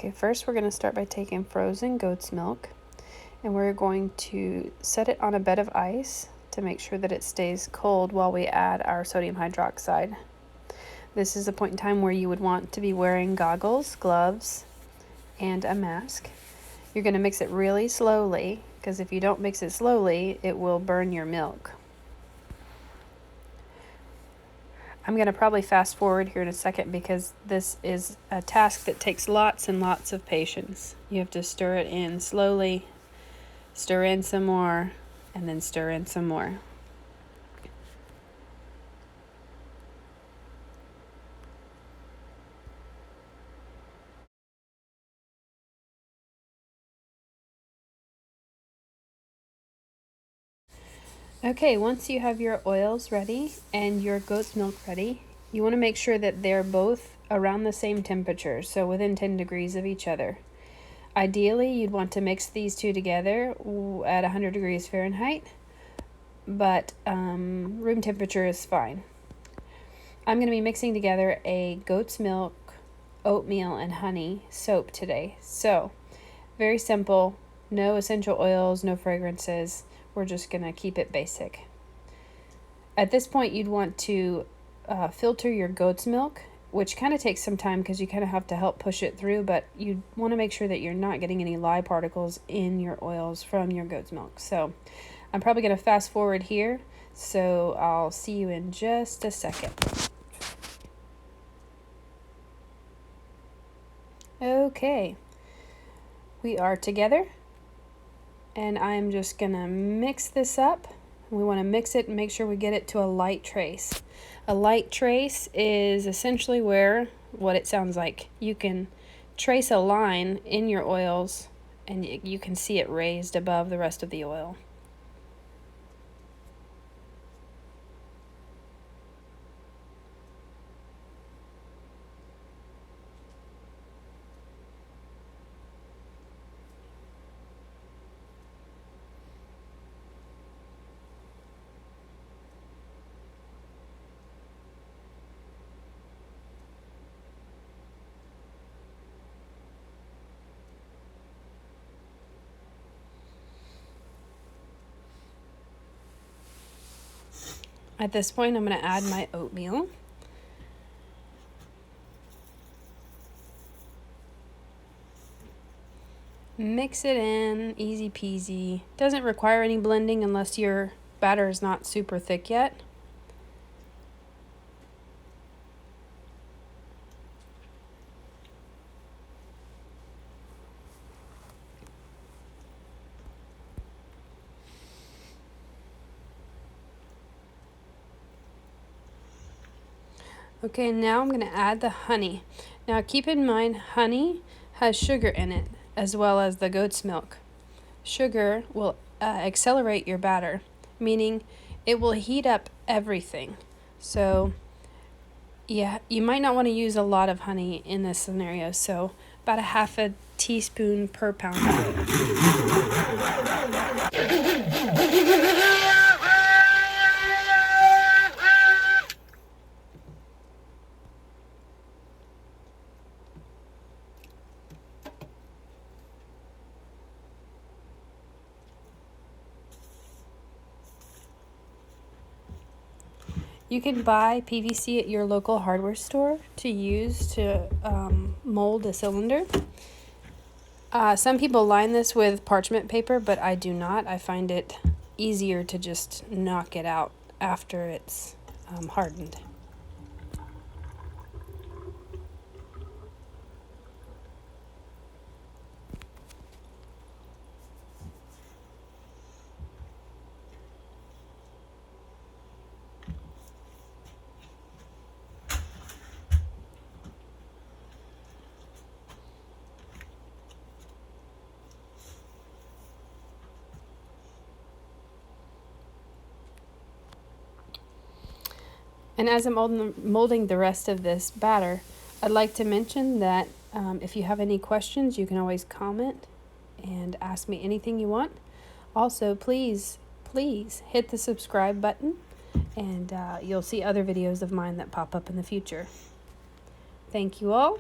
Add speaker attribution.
Speaker 1: Okay, first we're going to start by taking frozen goat's milk and we're going to set it on a bed of ice to make sure that it stays cold while we add our sodium hydroxide. This is a point in time where you would want to be wearing goggles, gloves, and a mask. You're going to mix it really slowly because if you don't mix it slowly, it will burn your milk. I'm going to probably fast forward here in a second because this is a task that takes lots and lots of patience. You have to stir it in slowly, stir in some more, and then stir in some more. Okay, once you have your oils ready and your goat's milk ready, you want to make sure that they're both around the same temperature, so within 10 degrees of each other. Ideally, you'd want to mix these two together at 100 degrees Fahrenheit, but room temperature is fine. I'm going to be mixing together a goat's milk, oatmeal, and honey soap today. So, very simple, no essential oils, no fragrances. We're just going to keep it basic. At this point, you'd want to filter your goat's milk, which kind of takes some time because you kind of have to help push it through, but you want to make sure that you're not getting any lye particles in your oils from your goat's milk. So I'm probably going to fast forward here, so I'll see you in just a second. Okay, we are together. And I'm just gonna mix this up. We want to mix it and make sure we get it to a light trace. A light trace is essentially where, what it sounds like, you can trace a line in your oils and you can see it raised above the rest of the oil. At this point, I'm going to add my oatmeal. Mix it in, easy peasy. Doesn't require any blending unless your batter is not super thick yet. Okay, now I'm going to add the honey. Now keep in mind, honey has sugar in it as well as the goat's milk. Sugar will accelerate your batter, meaning it will heat up everything. So yeah, you might not want to use a lot of honey in this scenario, so about a half a teaspoon per pound of it. You can buy PVC at your local hardware store to use to mold a cylinder. Some people line this with parchment paper, but I do not. I find it easier to just knock it out after it's hardened. And as I'm molding the rest of this batter, I'd like to mention that if you have any questions, you can always comment and ask me anything you want. Also, please hit the subscribe button, and you'll see other videos of mine that pop up in the future. Thank you all.